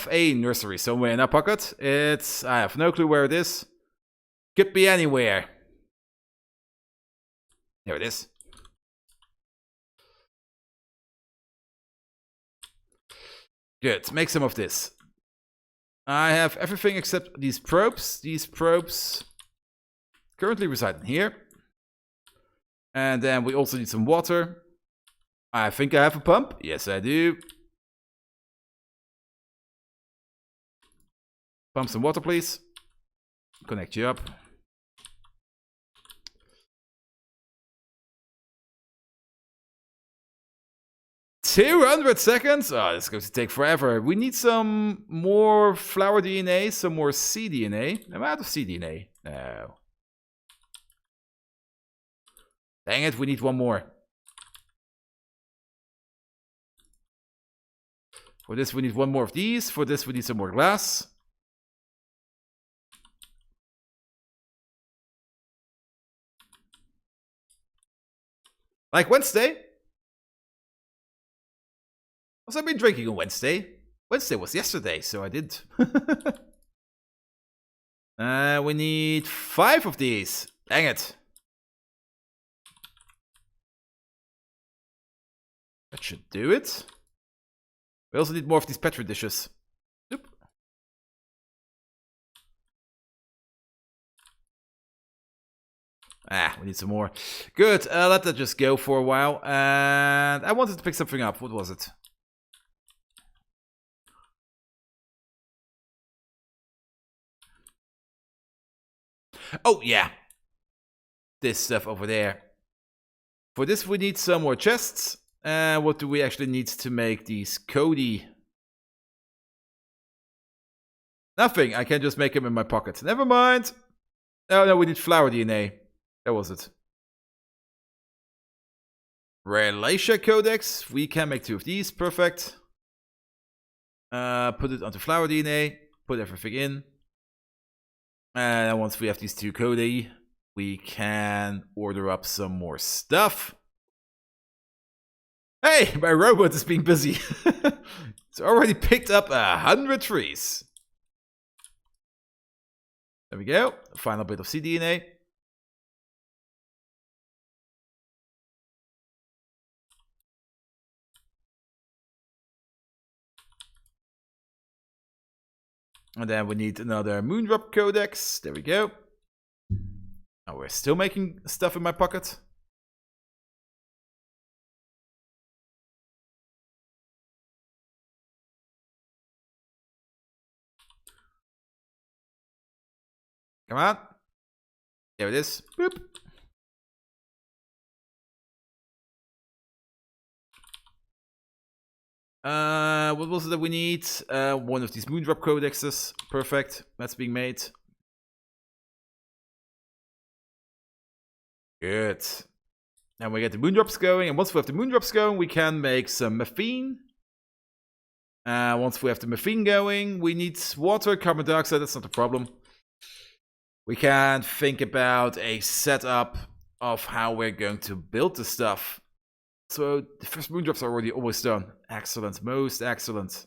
have a nursery somewhere in our pocket. I have no clue where it is. Could be anywhere. There it is. Good, make some of this. I have everything except these probes. These probes currently reside in here. And then we also need some water. I think I have a pump. Yes, I do. Pump some water, please. Connect you up. $200 seconds? Oh, this is going to take forever. We need some more flower DNA, some more cDNA. I'm out of cDNA. No. Dang it, we need one more. For this, we need one more of these. For this, we need some more glass. Like Wednesday? Was I been drinking on Wednesday? Wednesday was yesterday, so I did. We need 5 of these. Dang it. That should do it. We also need more of these petri dishes. Oop. We need some more. Good, let that just go for a while. And I wanted to pick something up. What was it? Oh, yeah. This stuff over there. For this, we need some more chests. What do we actually need to make these Cody? Nothing. I can just make them in my pocket. Never mind. Oh, no, we need flower DNA. That was it. Relation Codex. We can make 2 of these. Perfect. Put it onto flower DNA. Put everything in. And once we have these 2 Cody, we can order up some more stuff. Hey, my robot is being busy. It's already picked up 100 trees. There we go. Final bit of cDNA. And then we need another Moondrop Codex. There we go. Oh, we're still making stuff in my pocket. Come on. There it is. Boop. What was it that we need? One of these Moondrop Codexes. Perfect. That's being made. Good. And we get the Moondrops going. And once we have the Moondrops going, we can make some methane. Once we have the methane going, we need water, carbon dioxide. That's not a problem. We can think about a setup of how we're going to build the stuff. So the first Moondrops are already almost done. Excellent, most excellent.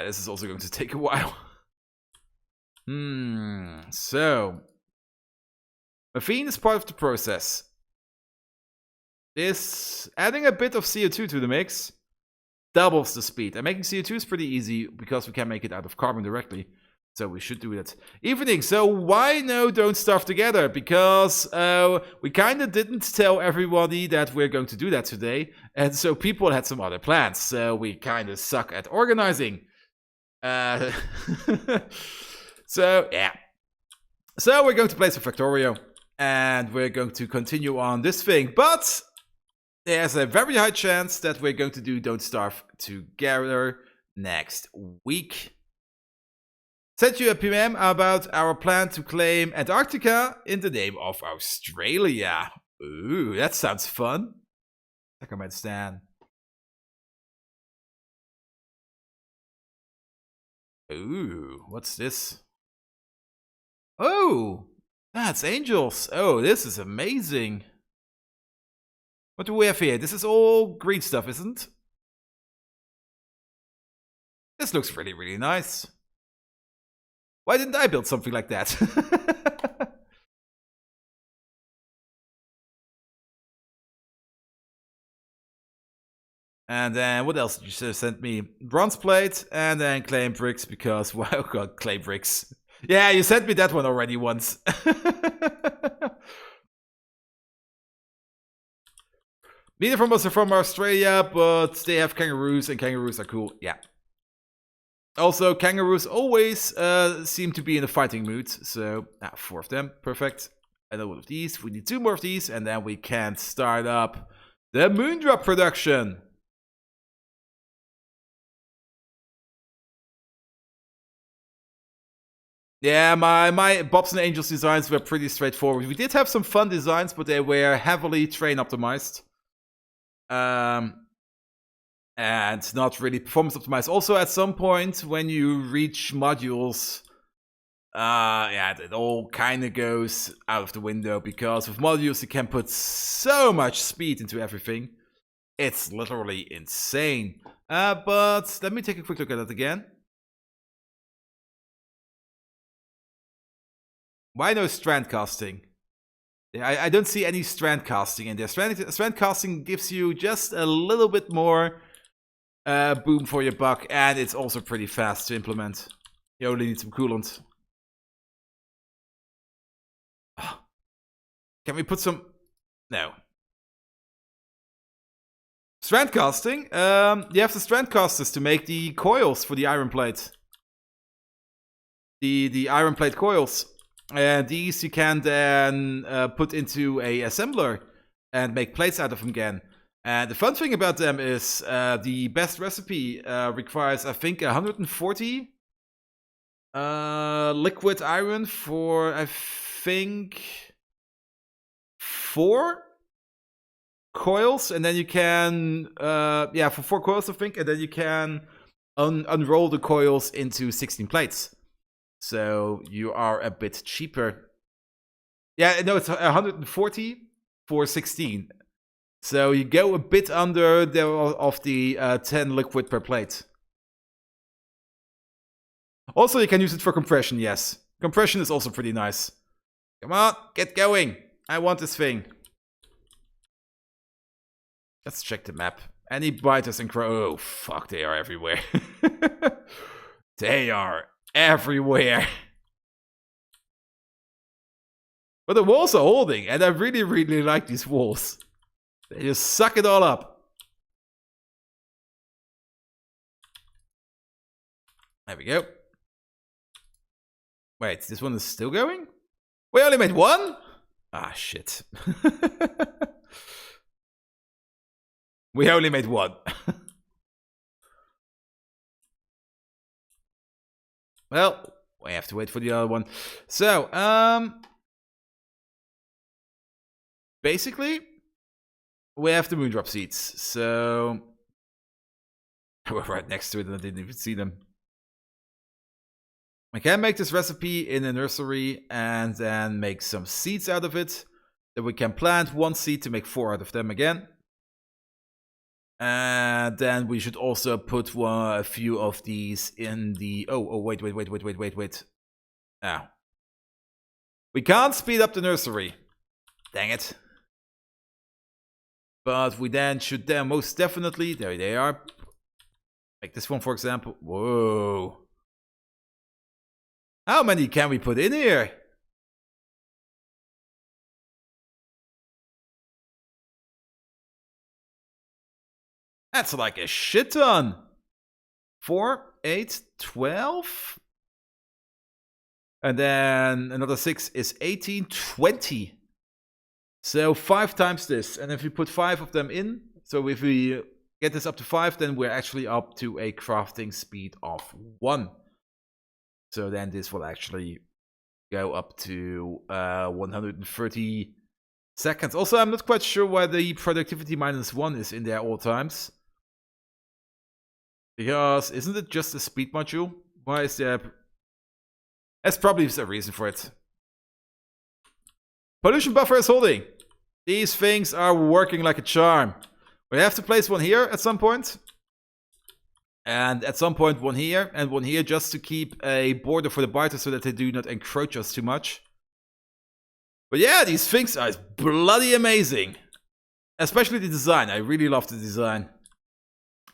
This is also going to take a while. So methane is part of the process. This adding a bit of CO2 to the mix doubles the speed. And making CO2 is pretty easy because we can make it out of carbon directly. So we should do it. Evening. So why no don't starve together? Because we kind of didn't tell everybody that we're going to do that today. And so people had some other plans. So we kind of suck at organizing. So yeah. So we're going to play some Factorio. And we're going to continue on this thing. But there's a very high chance that we're going to do Don't Starve together next week. Sent you a PM about our plan to claim Antarctica in the name of Australia. Ooh, that sounds fun. Sacrament Stan. Ooh, what's this? Oh, that's angels. Oh, this is amazing. What do we have here? This is all green stuff, isn't it? This looks really, really nice. Why didn't I build something like that? And then what else did you send me? Bronze plate and then clay bricks because, well, oh god, clay bricks. Yeah, you sent me that one already once. Neither from us are from Australia, but they have kangaroos and kangaroos are cool. Yeah. Also, kangaroos always seem to be in a fighting mood. So, 4 of them. Perfect. Another one of these. We need 2 more of these. And then we can start up the moondrop production. Yeah, my Bobs and Angels designs were pretty straightforward. We did have some fun designs, but they were heavily terrain optimized. And not really performance optimized. Also, at some point, when you reach modules, yeah, it all kind of goes out of the window, because with modules, you can put so much speed into everything. It's literally insane. But let me take a quick look at it again. Why no strand casting? I don't see any strand casting in there. Strand casting gives you just a little bit more boom for your buck, and it's also pretty fast to implement. You only need some coolant. Oh. Can we put some... No. Strand casting? You have the strand casters to make the coils for the iron plate. The iron plate coils. These you can then put into a assembler and make plates out of them again. And the fun thing about them is the best recipe requires, I think, 140 liquid iron for, I think, 4 coils. And then you can, yeah, for 4 coils, I think. And then you can unroll the coils into 16 plates. So you are a bit cheaper. Yeah, no, it's 140 for 16. So you go a bit under of the 10 liquid per plate. Also, you can use it for compression, yes. Compression is also pretty nice. Come on, get going. I want this thing. Let's check the map. Any biters and crow? Oh, fuck, they are everywhere. They are everywhere. But the walls are holding, and I really, really like these walls. They just suck it all up. There we go. Wait, this one is still going? We only made 1? Ah, shit. We only made 1. Well, we have to wait for the other one. So, basically, we have the moondrop seeds. So, we're right next to it and I didn't even see them. I can make this recipe in a nursery and then make some seeds out of it. Then we can plant 1 seed to make 4 out of them again. And then we should also put a few of these in the... Oh, wait. Oh. We can't speed up the nursery. Dang it. But we then should then most definitely... There they are. Like this one, for example. Whoa. How many can we put in here? That's like a shit ton. 4, 8, 12. And then another 6 is 18, 20. So 5 times this. And if we put 5 of them in, so if we get this up to 5, then we're actually up to a crafting speed of 1. So then this will actually go up to 130 seconds. Also, I'm not quite sure why the productivity -1 is in there all times. Because isn't it just a speed module? Why is there... There's probably a reason for it. Pollution buffer is holding. These things are working like a charm. We have to place one here at some point. And at some point one here and one here, just to keep a border for the biters so that they do not encroach us too much. But yeah, these things are bloody amazing. Especially the design. I really love the design.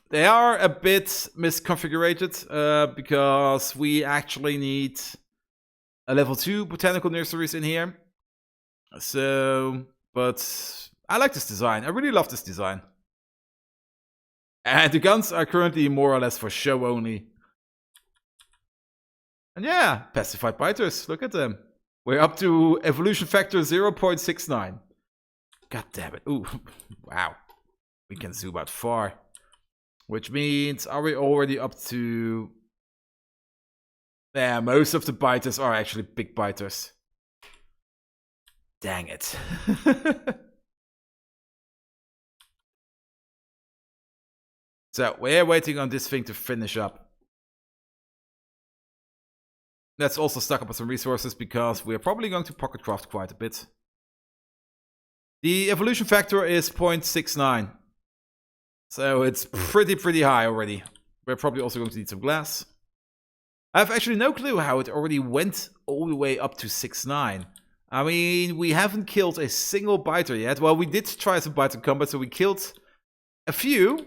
They are a bit misconfigured because we actually need a level 2 botanical nurseries in here. So, but I like this design. I really love this design. And the guns are currently more or less for show only. And yeah, pacified biters, look at them. We're up to evolution factor 0.69. God damn it. Ooh, wow. We can zoom out far. Which means, are we already up to... Yeah, most of the biters are actually big biters. Dang it. So, we're waiting on this thing to finish up. Let's also stock up on some resources because we're probably going to pocket craft quite a bit. The evolution factor is 0.69. So it's pretty high already. We're probably also going to need some glass. I have actually no clue how it already went all the way up to 6.9. I mean, we haven't killed a single biter yet. Well, we did try some biter combat, so we killed a few.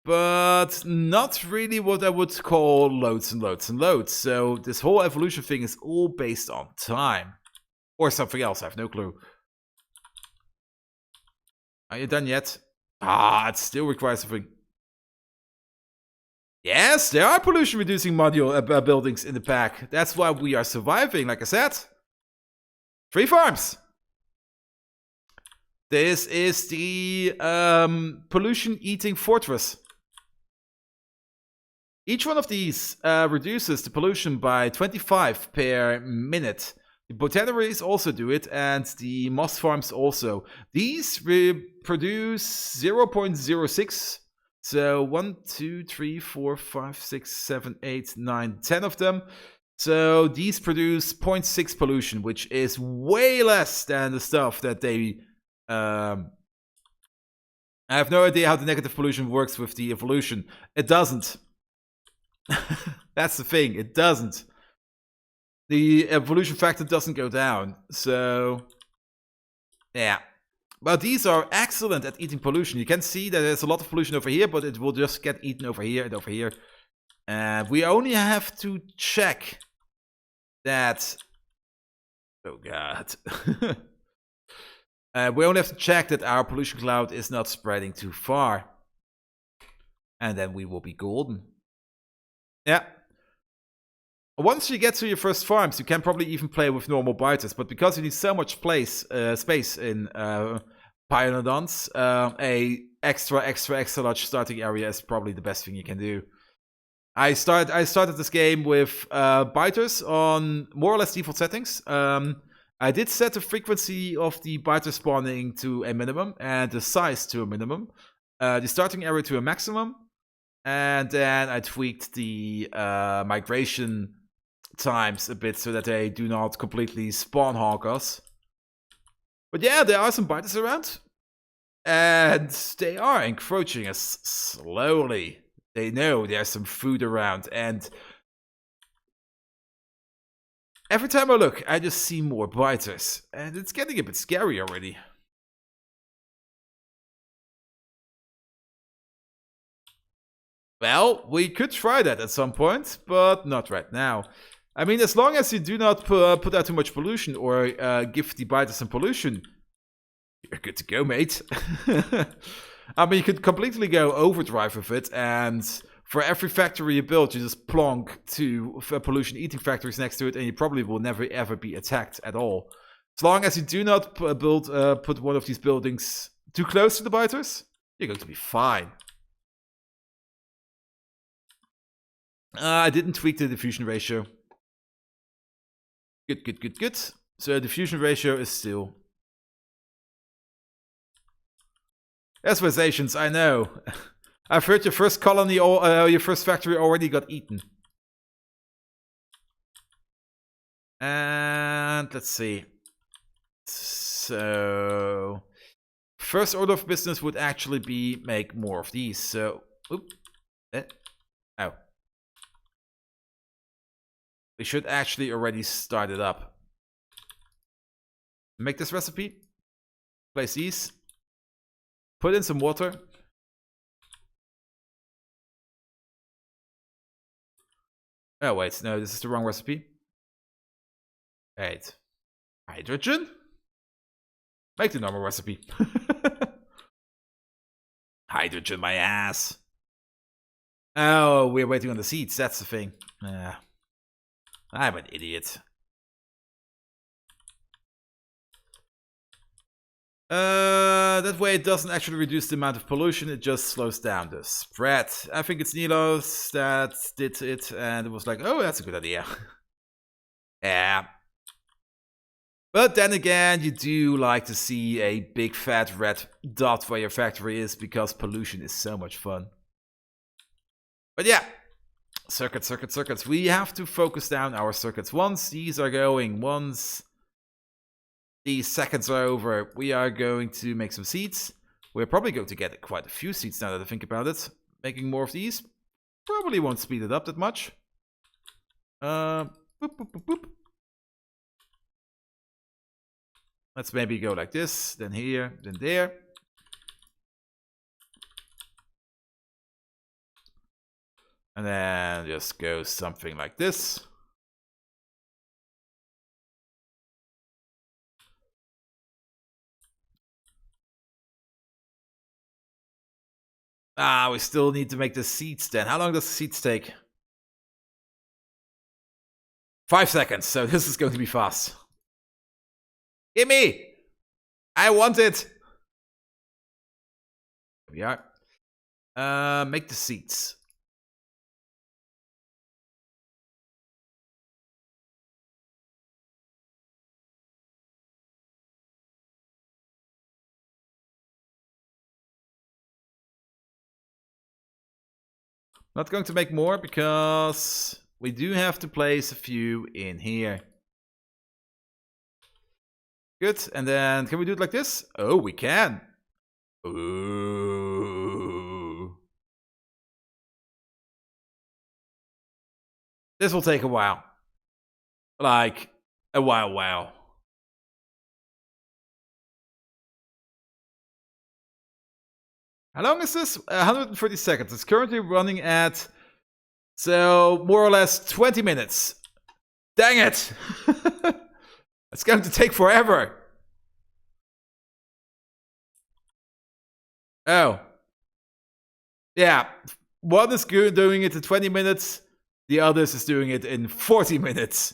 But not really what I would call loads and loads and loads. So this whole evolution thing is all based on time. Or something else, I have no clue. Are you done yet? Ah, it still requires something. Yes, there are pollution reducing module buildings in the pack. That's why we are surviving, like I said. 3 farms. This is the pollution eating fortress. Each one of these reduces the pollution by 25 per minute. The botaniaries also do it, and the moss farms also. These produce 0.06. So 1, 2, 3, 4, 5, 6, 7, 8, 9, 10 of them. So these produce 0.6 pollution, which is way less than the stuff that they... I have no idea how the negative pollution works with the evolution. It doesn't. That's the thing, it doesn't. The evolution factor doesn't go down, so... Yeah. But these are excellent at eating pollution. You can see that there's a lot of pollution over here, but it will just get eaten over here and over here. And we only have to check that... Oh god. We only have to check that our pollution cloud is not spreading too far. And then we will be golden. Yeah. Once you get to your first farms, you can probably even play with normal biters, but because you need so much space in Pyanodons, a extra large starting area is probably the best thing you can do. I started this game with biters on more or less default settings. I did set the frequency of the biter spawning to a minimum and the size to a minimum, the starting area to a maximum, and then I tweaked the migration times a bit so that they do not completely spawn hog us. But yeah, there are some biters around, and they are encroaching us slowly. They know there's some food around, and every time I look, I just see more biters, and it's getting a bit scary already. Well, we could try that at some point, but not right now. I mean, as long as you do not put out too much pollution or give the biters some pollution, you're good to go, mate. I mean, you could completely go overdrive with it, and for every factory you build, you just plonk 2 pollution-eating factories next to it, and you probably will never ever be attacked at all. As long as you do not put one of these buildings too close to the biters, you're going to be fine. I didn't tweak the diffusion ratio. Good. So diffusion ratio is still... Civilizations, I know. I've heard your first colony, your first factory already got eaten. And let's see. So first order of business would actually be make more of these. So, oh, we should actually already start it up. Make this recipe. Place these. Put in some water. Oh wait, no, this is the wrong recipe. Wait, hydrogen. Make the normal recipe. Hydrogen, my ass. Oh, we're waiting on the seeds. That's the thing. I'm an idiot. That way it doesn't actually reduce the amount of pollution, it just slows down the spread. I think it's Nilos that did it, and it was like, oh, that's a good idea. Yeah. But then again, you do like to see a big fat red dot where your factory is, because pollution is so much fun. But yeah, circuits. We have to focus down our circuits. Once these are going, once these seconds are over, we are going to make some seeds. We're probably going to get quite a few seeds now that I think about it. Making more of these probably won't speed it up that much. Boop. Let's maybe go like this, then here, then there. And then just go something like this. We still need to make the seeds then. How long does the seeds take? 5 seconds, so this is going to be fast. Gimme! I want it! Here we are. Make the seeds. Not going to make more because we do have to place a few in here. Good, and then can we do it like this? Oh, we can. Ooh. This will take a while. Like, a while. How long is this? 130 seconds. It's currently running at, so more or less 20 minutes. Dang it! It's going to take forever. Oh. Yeah. One is doing it in 20 minutes. The other is doing it in 40 minutes.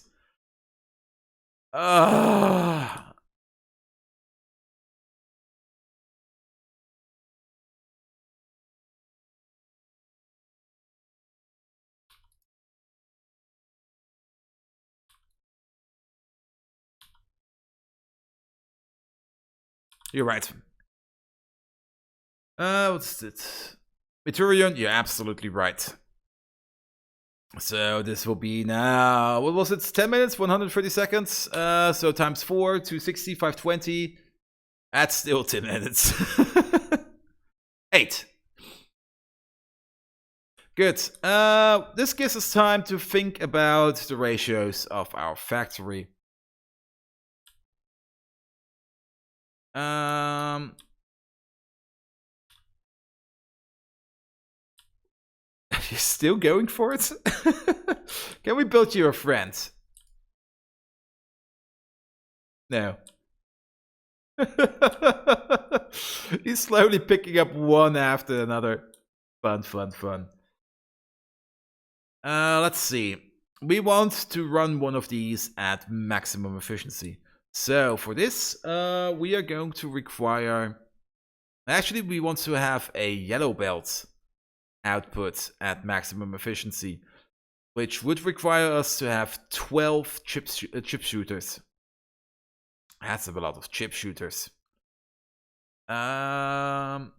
You're right. What's it? Viturion, you're absolutely right. So this will be now, what was it? 10 minutes, 130 seconds. So times 4, 260, 520. That's still 10 minutes. 8. Good. This gives us time to think about the ratios of our factory. You're still going for it? Can we build you a friend? No. He's slowly picking up one after another. Fun. Let's see. We want to run one of these at maximum efficiency. So for this, we are going to require... Actually, we want to have a yellow belt output at maximum efficiency, which would require us to have 12 chip shooters. That's a lot of chip shooters. Oh,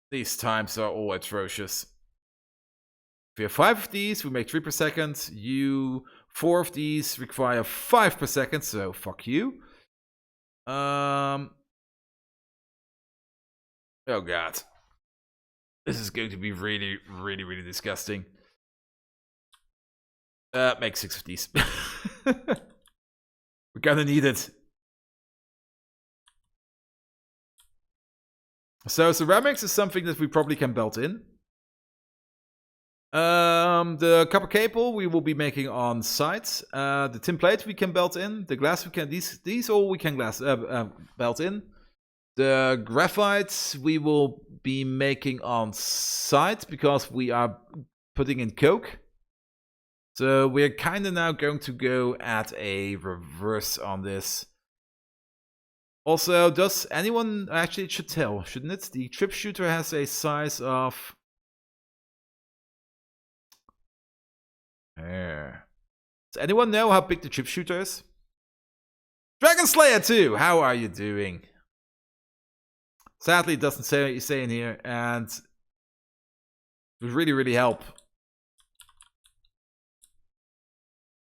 these times are all atrocious. If we have 5 of these, we make 3 per second. 4 of these require 5 per second, so fuck you. Oh god. This is going to be really, really, really disgusting. Make 6 of these. We're gonna need it. So ceramics is something that we probably can belt in. The copper cable we will be making on site. The tin plate we can belt in. The glass we can these all we can belt in. The graphite we will be making on site because we are putting in coke. So we're kind of now going to go at a reverse on this. Also, does anyone actually, it should tell, shouldn't it? The trip shooter has a size of does anyone know how big the trip shooter is? Dragon Slayer 2, how are you doing? Sadly, it doesn't say what you say in here, and it would really, really help.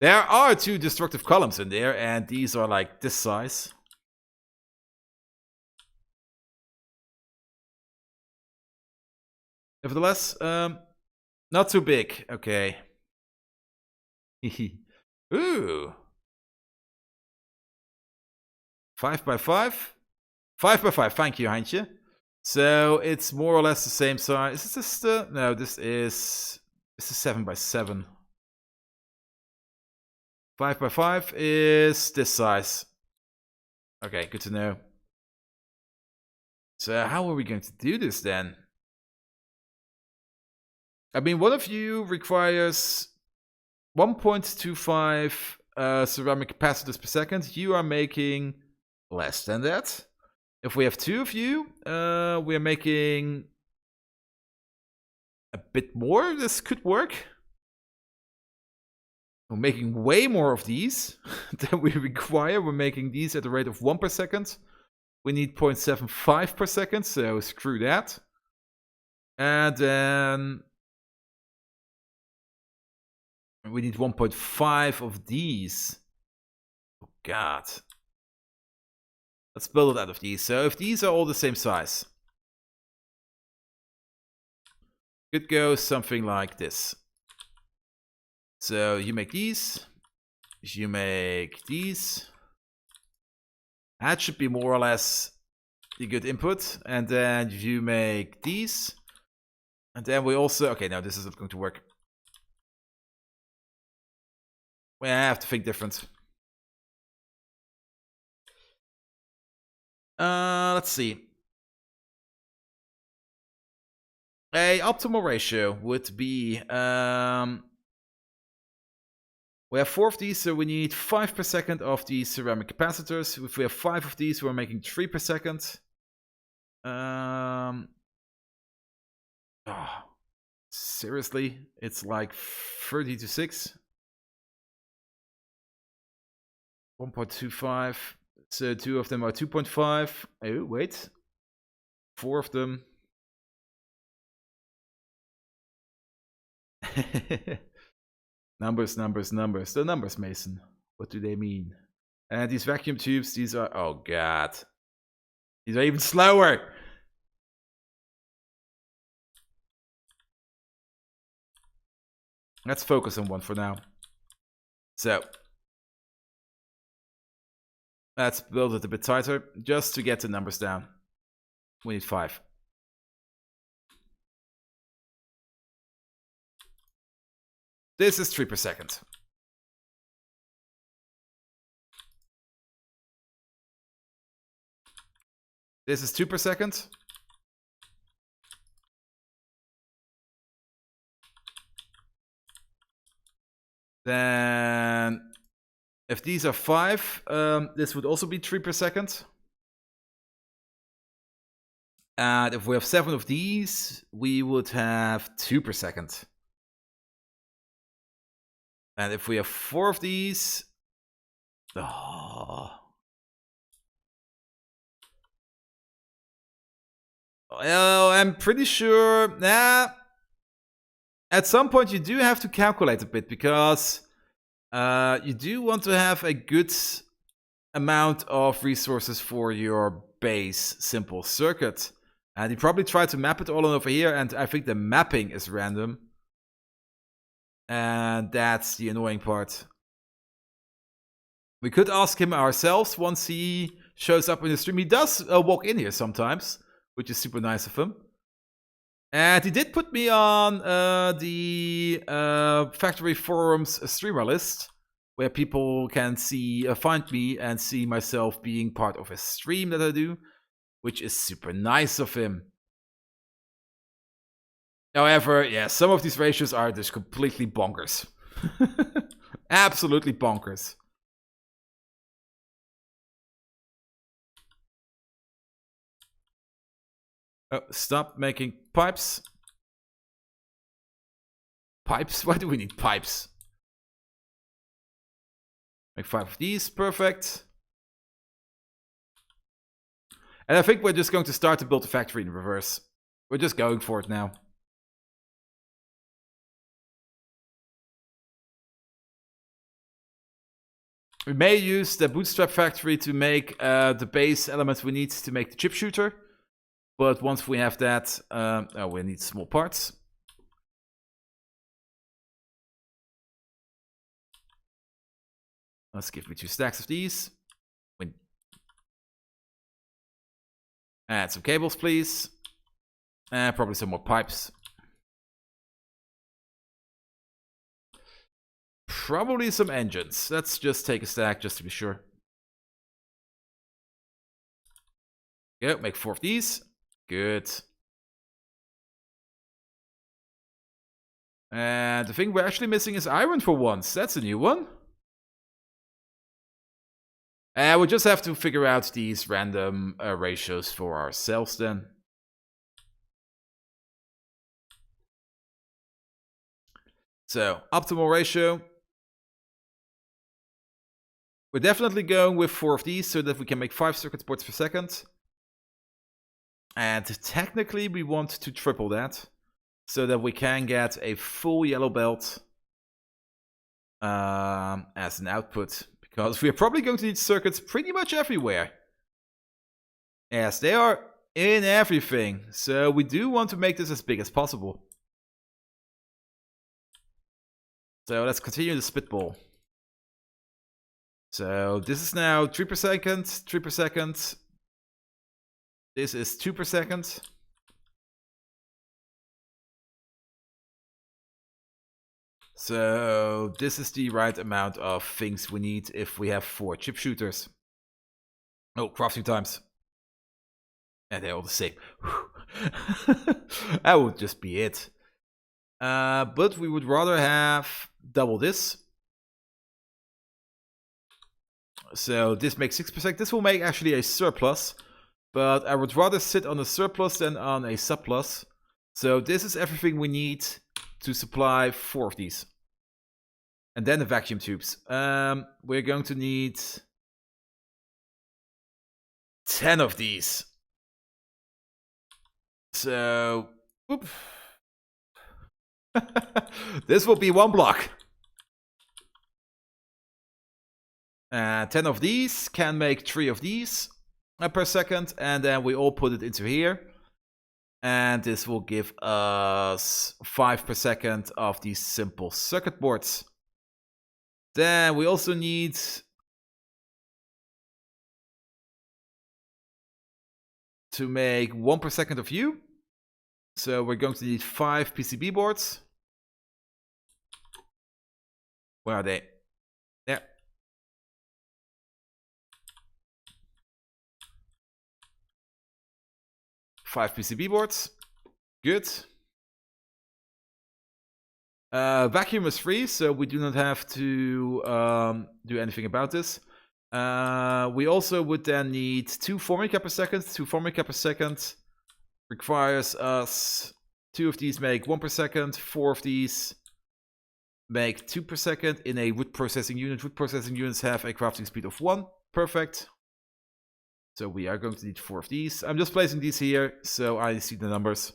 There are 2 destructive columns in there, and these are like this size. Nevertheless, not too big. Okay. Ooh. 5 by 5? 5 by 5, thank you, Heintje. So it's more or less the same size. Is this the... No, this is 7 by 7. 5 by 5 is this size. Okay, good to know. So how are we going to do this then? I mean, one of you requires 1.25 ceramic capacitors per second. You are making less than that. If we have 2 of you, we're making a bit more. This could work. We're making way more of these than we require. We're making these at the rate of 1 per second. We need 0.75 per second, so screw that. And then we need 1.5 of these. Oh god. Let's build it out of these. So if these are all the same size, it goes something like this. So you make these. You make these. That should be more or less the good input. And then you make these. And then we also... Okay, no, this is not going to work. We have to think different. Let's see. A optimal ratio would be... we have 4 of these, so we need 5 per second of these ceramic capacitors. If we have 5 of these, we're making 3 per second. Oh, seriously? It's like 30 to 6. 1.25. So 2 of them are 2.5. Oh, wait. 4 of them. Numbers, numbers, numbers. The numbers, Mason. What do they mean? And these vacuum tubes, these are... Oh, God. These are even slower. Let's focus on one for now. So. Let's build it a bit tighter, just to get the numbers down. We need 5. This is 3 per second. This is 2 per second. Then, if these are 5, this would also be 3 per second. And if we have 7 of these, we would have 2 per second. And if we have 4 of these... Oh. Well, I'm pretty sure... Nah. At some point you do have to calculate a bit, because You do want to have a good amount of resources for your base simple circuit. And you probably try to map it all on over here, and I think the mapping is random. And that's the annoying part. We could ask him ourselves once he shows up in the stream. He does walk in here sometimes, which is super nice of him. And he did put me on the factory forums streamer list, where people can see find me and see myself being part of a stream that I do, which is super nice of him. However, yeah, some of these ratios are just completely bonkers. Absolutely bonkers. Oh, stop making pipes. Pipes? Why do we need pipes? Make 5 of these, perfect. And I think we're just going to start to build the factory in reverse. We're just going for it now. We may use the bootstrap factory to make the base elements we need to make the chip shooter. But once we have that, we need small parts. Let's give me 2 stacks of these. Add some cables, please. And probably some more pipes. Probably some engines. Let's just take a stack just to be sure. Yeah, make 4 of these. Good. And the thing we're actually missing is iron for once. That's a new one. And we'll just have to figure out these random ratios for ourselves then. So, optimal ratio. We're definitely going with 4 of these so that we can make 5 circuit boards per second. And technically we want to triple that so that we can get a full yellow belt as an output. Because we're probably going to need circuits pretty much everywhere. Yes, they are in everything. So we do want to make this as big as possible. So let's continue the spitball. So this is now 3 per second, 3 per second. This is 2 per second. So this is the right amount of things we need if we have 4 chip shooters. Oh, crafting times. And they're all the same. That would just be it. But we would rather have double this. So this makes 6%. This will make actually a surplus. But I would rather sit on a surplus than on a surplus. So this is everything we need to supply 4 of these. And then the vacuum tubes. We're going to need 10 of these. So, whoop. This will be 1 block. 10 of these can make 3 of these per second. And then we all put it into here. And this will give us 5 per second of these simple circuit boards. Then we also need to make 1 per second of you. So we're going to need 5 PCB boards. Where are they? There. Five PCB boards. Good. Vacuum is free, so we do not have to do anything about this. We also would then need 2 forming cap per second. 2 forming cap per second requires us 2 of these make 1 per second, 4 of these make 2 per second in a wood processing unit. Wood processing units have a crafting speed of 1. Perfect. So we are going to need 4 of these. I'm just placing these here so I see the numbers.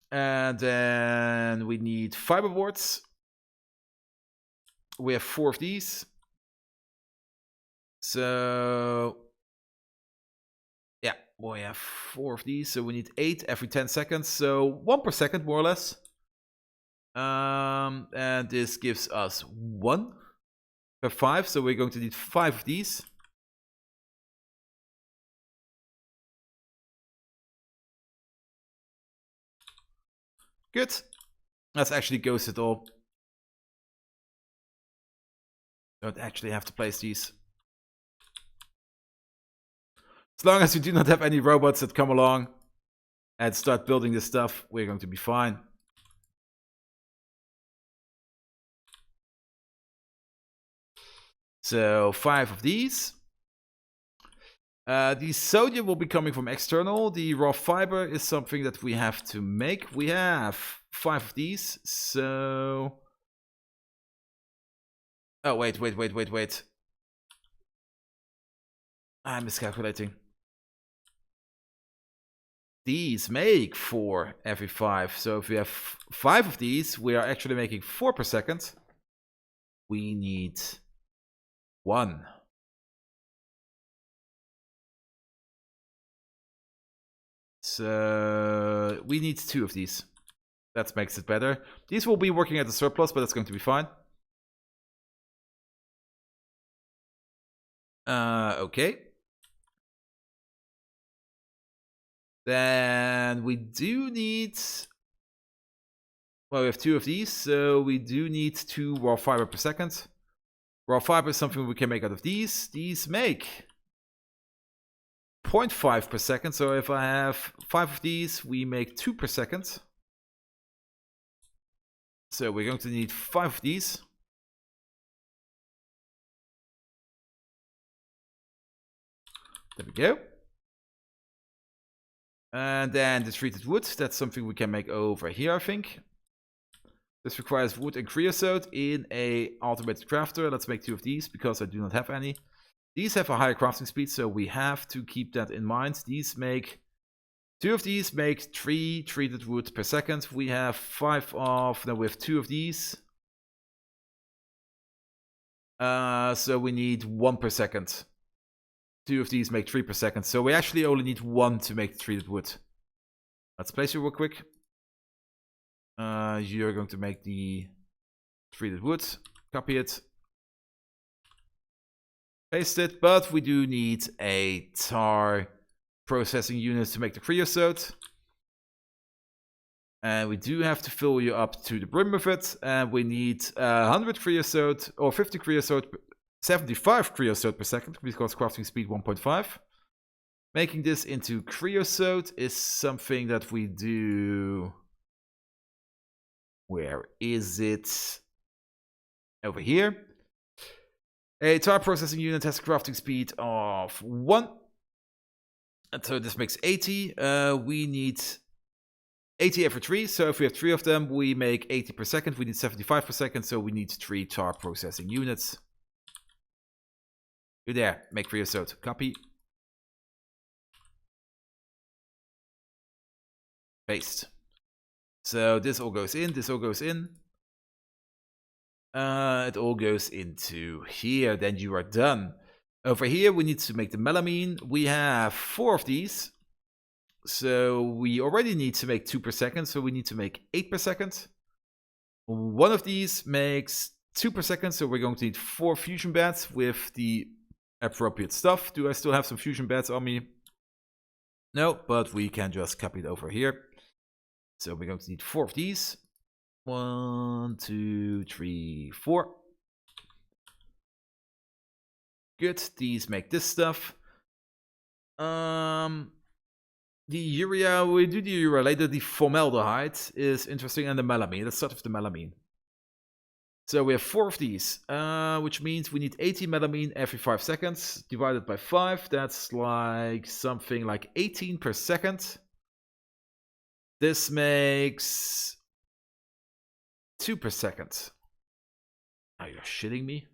And then we need fiber boards. We have 4 of these. So yeah, we have 4 of these. So we need 8 every 10 seconds. So 1 per second, more or less. And this gives us 1 per 5. So we're going to need 5 of these. Good. Let's actually ghost it all. Don't actually have to place these. As long as we do not have any robots that come along and start building this stuff, we're going to be fine. So 5 of these. The sodium will be coming from external. The raw fiber is something that we have to make. We have 5 of these. So... oh, wait. I'm miscalculating. These make 4 every 5. So if we have 5 of these, we are actually making 4 per second. We need 1. So we need 2 of these. That makes it better. These will be working at a surplus, but that's going to be fine. Okay. Then we do need... well, we have 2 of these, so we do need 2 raw fiber per second. Raw fiber is something we can make out of these. These make 0.5 per second, so if I have 5 of these, we make 2 per second. So we're going to need 5 of these. There we go. And then the treated wood, that's something we can make over here, I think. This requires wood and creosote in a automated crafter. Let's make 2 of these because I do not have any. These have a higher crafting speed, so we have to keep that in mind. These make 2 of these make 3 treated wood per second. We have 5 of, then we have 2 of these. So we need 1 per second. 2 of these make 3 per second. So we actually only need 1 to make the treated wood. Let's place it real quick. You're going to make the treated wood. Copy it. Paste it. But we do need a tar processing unit to make the creosote. And we do have to fill you up to the brim with it. And we need 100 creosote or 50 creosote, 75 creosote per second because crafting speed 1.5. Making this into creosote is something that we do. Where is it? Over here. A tar processing unit has a crafting speed of 1. And so this makes 80. We need 80 every 3. So if we have 3 of them, we make 80 per second. We need 75 per second. So we need 3 tar processing units. You're there. Make creosote. Copy. Paste. So this all goes in. This all goes in. It all goes into here. Then you are done. Over here, we need to make the melamine. We have 4 of these. So we already need to make 2 per second. So we need to make 8 per second. 1 of these makes 2 per second. So we're going to need 4 fusion beds with the appropriate stuff. Do I still have some fusion beds on me? No, but we can just copy it over here. So we're going to need 4 of these. 1, 2, 3, 4. Good. These make this stuff. The urea, we do the urea later. The formaldehyde is interesting, and the melamine. Let's start with the melamine. So we have 4 of these, which means we need 80 melamine every 5 seconds. Divided by 5, that's like something like 18 per second. This makes 2 per second. Are you shitting me?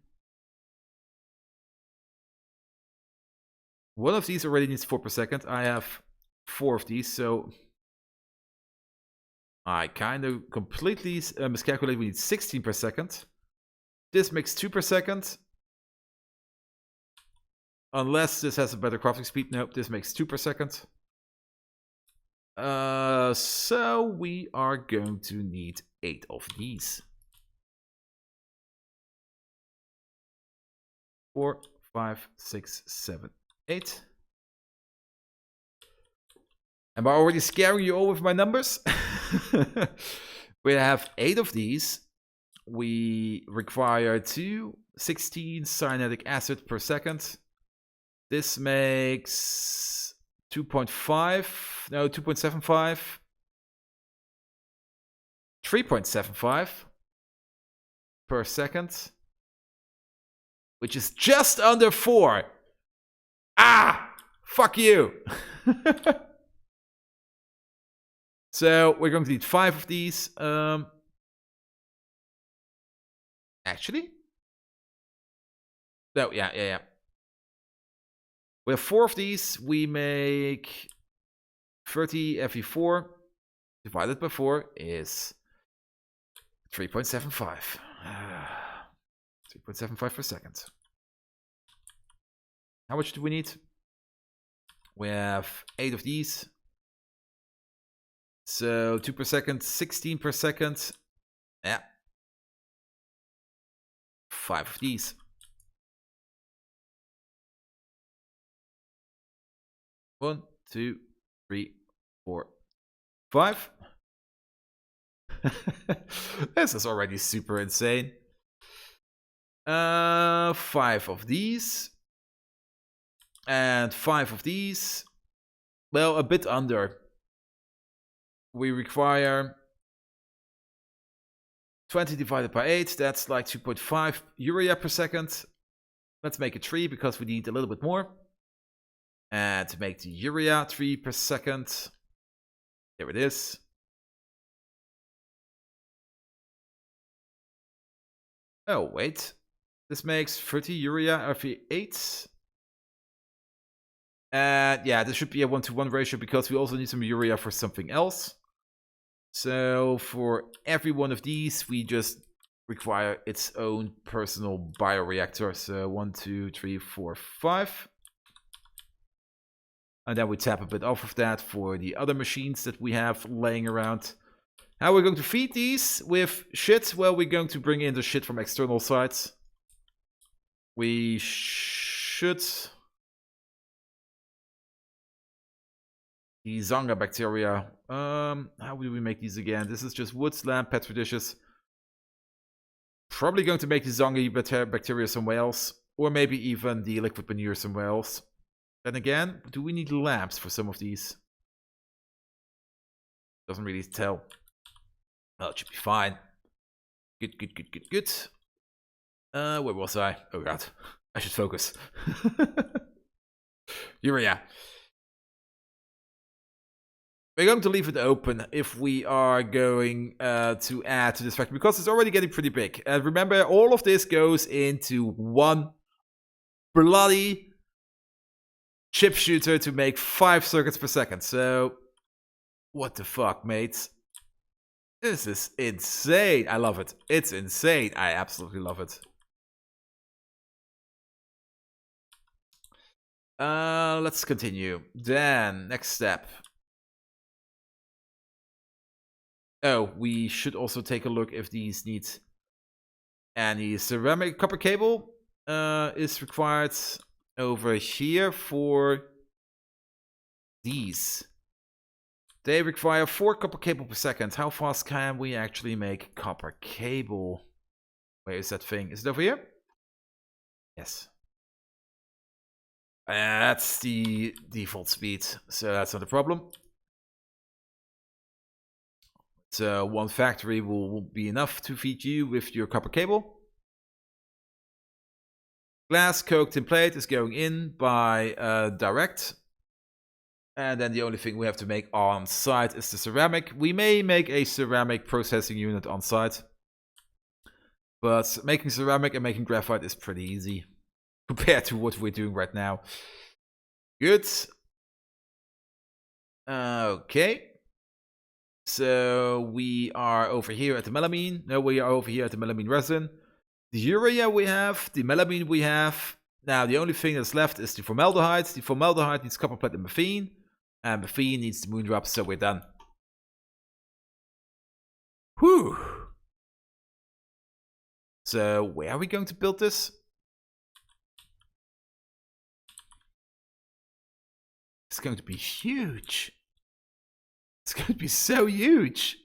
One of these already needs 4 per second. I have 4 of these, so I kind of completely miscalculated. We need 16 per second. This makes 2 per second. Unless this has a better crafting speed. Nope, this makes 2 per second. So we are going to need 8 of these. 4, 5, 6, 7, 8. Am I already scaring you all with my numbers? We have 8 of these. We require 16 cyanidic acid per second. This makes 2.5, no, 2.75, 3.75 per second, which is just under 4. Ah, fuck you. So we're going to need 5 of these. Actually, no, yeah. We have 4 of these. We make 30 Fe4 divided by 4 is 3.75. 3.75 per second. How much do we need? We have 8 of these. So 2 per second, 16 per second. Yeah. 5 of these. 1, 2, 3, 4, 5. This is already super insane. 5 of these. And 5 of these. Well, a bit under. We require 20 divided by 8. That's like 2.5 urea per second. Let's make it 3 because we need a little bit more. And to make the urea 3 per second. There it is. Oh, wait. This makes 30 urea every 8. And yeah, this should be a 1-to-1 ratio because we also need some urea for something else. So for every one of these, we just require its own personal bioreactor. So 1, 2, 3, 4, 5. And then we tap a bit off of that for the other machines that we have laying around. How we're going to feed these with shit? Well, we're going to bring in the shit from external sites. We should... The Zanga bacteria. How do we make these again? This is just wood, lamp, petri dishes. Probably going to make the Zanga bacteria somewhere else. Or maybe even the liquid manure somewhere else. Then again, do we need lamps for some of these? Doesn't really tell. Well, it should be fine. Good. Where was I? Oh god. I should focus. Urea. We're going to leave it open if we are going to add to this factory because it's already getting pretty big. And remember, all of this goes into one bloody chip shooter to make 5 circuits per second. So, what the fuck, mates? This is insane. I love it. It's insane. I absolutely love it. Let's continue. Then, next step. Oh, we should also take a look if these need any ceramic. Copper cable is required over here for these. They require 4 copper cable per second. How fast can we actually make copper cable? Where is that thing? Is it over here? Yes. That's the default speed, so that's not a problem. So 1 factory will be enough to feed you with your copper cable. Glass coke tin plate is going in by direct. And then the only thing we have to make on site is the ceramic. We may make a ceramic processing unit on site. But making ceramic and making graphite is pretty easy compared to what we're doing right now. Good. Okay. So we are over here at the melamine. No, we are over here at the melamine resin. The urea we have, the melamine we have. Now, the only thing that's left is the formaldehyde. The formaldehyde needs copper, plate, and morphine. And morphine needs the moon drops, so we're done. Whew. So, where are we going to build this? It's going to be huge. It's going to be so huge.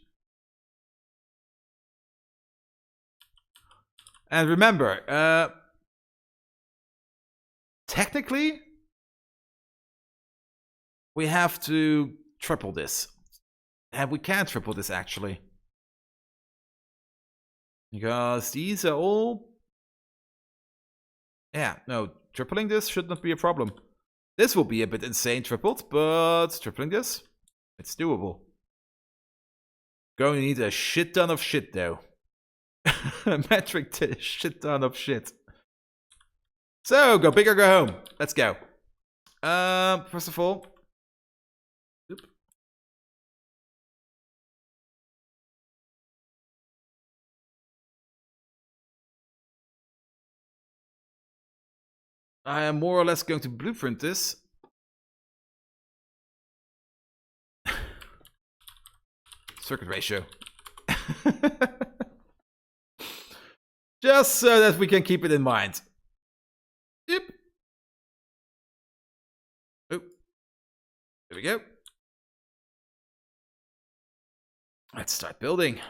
And remember, technically, we have to triple this. And we can't triple this, actually. Because these are all... Yeah, no, tripling this should not be a problem. This will be a bit insane tripled, but tripling this, it's doable. Going to need a shit ton of shit, though. A metric shit ton of shit. So, go big or go home. Let's go. First of all... Oop. I am more or less going to blueprint this. Circuit ratio. Just so that we can keep it in mind. Yep. Oh. There we go. Let's start building.